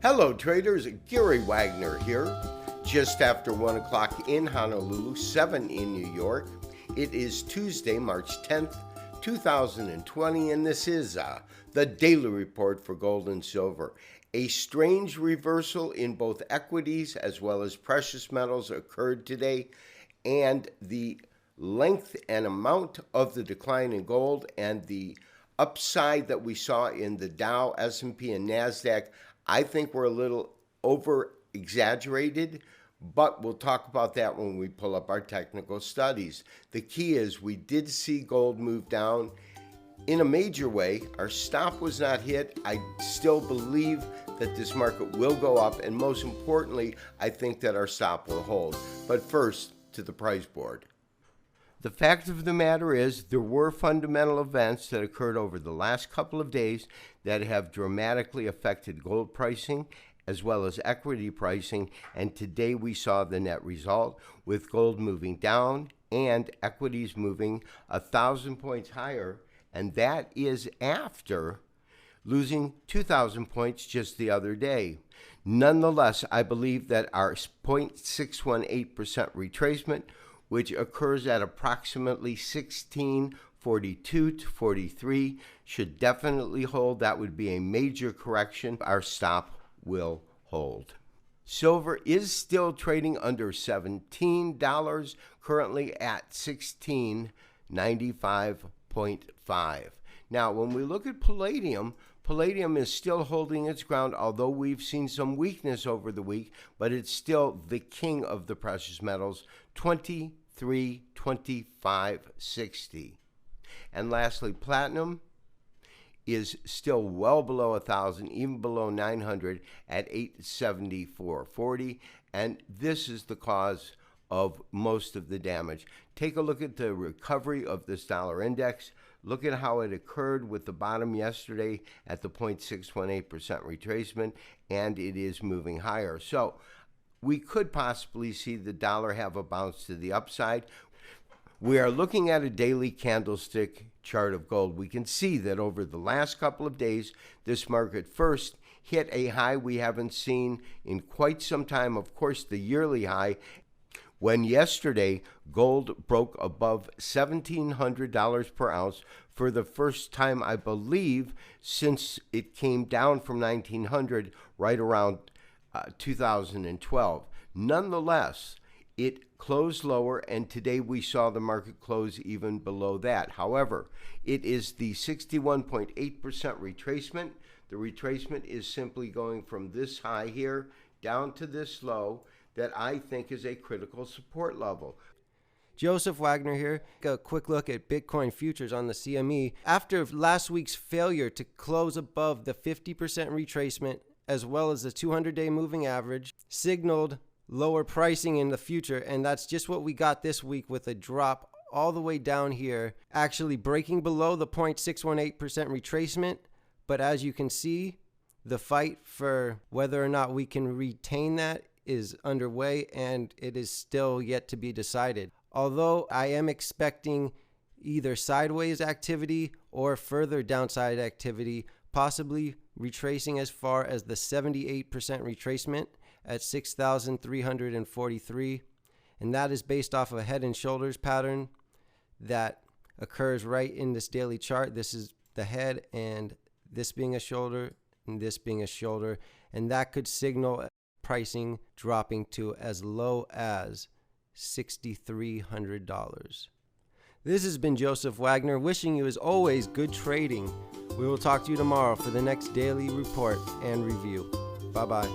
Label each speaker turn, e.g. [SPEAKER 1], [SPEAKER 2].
[SPEAKER 1] Hello traders, Gary Wagner here. Just after 1 o'clock in Honolulu, 7 in New York. It is Tuesday, March 10th, 2020, and this is the Daily Report for Gold and Silver. A strange reversal in both equities as well as precious metals occurred today, and the length and amount of the decline in gold and the upside that we saw in the Dow, S&P, and NASDAQ, I think we're a little over-exaggerated, but we'll talk about that when we pull up our technical studies. The key is we did see gold move down in a major way. Our stop was not hit. I still believe that this market will go up, and most importantly, I think that our stop will hold. But first, to the price board. The fact of the matter is there were fundamental events that occurred over the last couple of days that have dramatically affected gold pricing as well as equity pricing, and today we saw the net result with gold moving down and equities moving 1,000 points higher, and that is after losing 2,000 points just the other day. Nonetheless, I believe that our 0.618% retracement, which occurs at approximately 1642 to 43, should definitely hold. That would be a major correction. Our stop will hold. Silver is still trading under $17, currently at $1695.5. Now, when we look at palladium, palladium is still holding its ground, although we've seen some weakness over the week, but it's still the king of the precious metals, 2325.60. And lastly, platinum is still well below 1,000, even below 900 at 874.40, and this is the cause of most of the damage. Take a look at the recovery of this dollar index. Look at how it occurred with the bottom yesterday at the 0.618% retracement, and it is moving higher. So we could possibly see the dollar have a bounce to the upside. We are looking at a daily candlestick chart of gold. We can see that over the last couple of days, this market first hit a high we haven't seen in quite some time, of course, the yearly high, when yesterday gold broke above $1,700 per ounce for the first time, I believe, since it came down from 1,900 right around 2012. Nonetheless, it closed lower, and today we saw the market close even below that. However, it is the 61.8% retracement. The retracement is simply going from this high here down to this low that I think is a critical support level.
[SPEAKER 2] Joseph Wagner here. A quick look at Bitcoin futures on the CME. After last week's failure to close above the 50% retracement as well as the 200-day moving average, signaled lower pricing in the future, and that's just what we got this week with a drop all the way down here, actually breaking below the 0.618% retracement. But as you can see, the fight for whether or not we can retain that is underway, and it is still yet to be decided. Although I am expecting either sideways activity or further downside activity, possibly retracing as far as the 78% retracement at 6,343, and that is based off of a head and shoulders pattern that occurs right in this daily chart. This is the head, and this being a shoulder, and this being a shoulder, and that could signal pricing dropping to as low as $6,300. This has been Joseph Wagner, wishing you as always good trading. We will talk to you tomorrow for the next daily report and review. Bye-bye.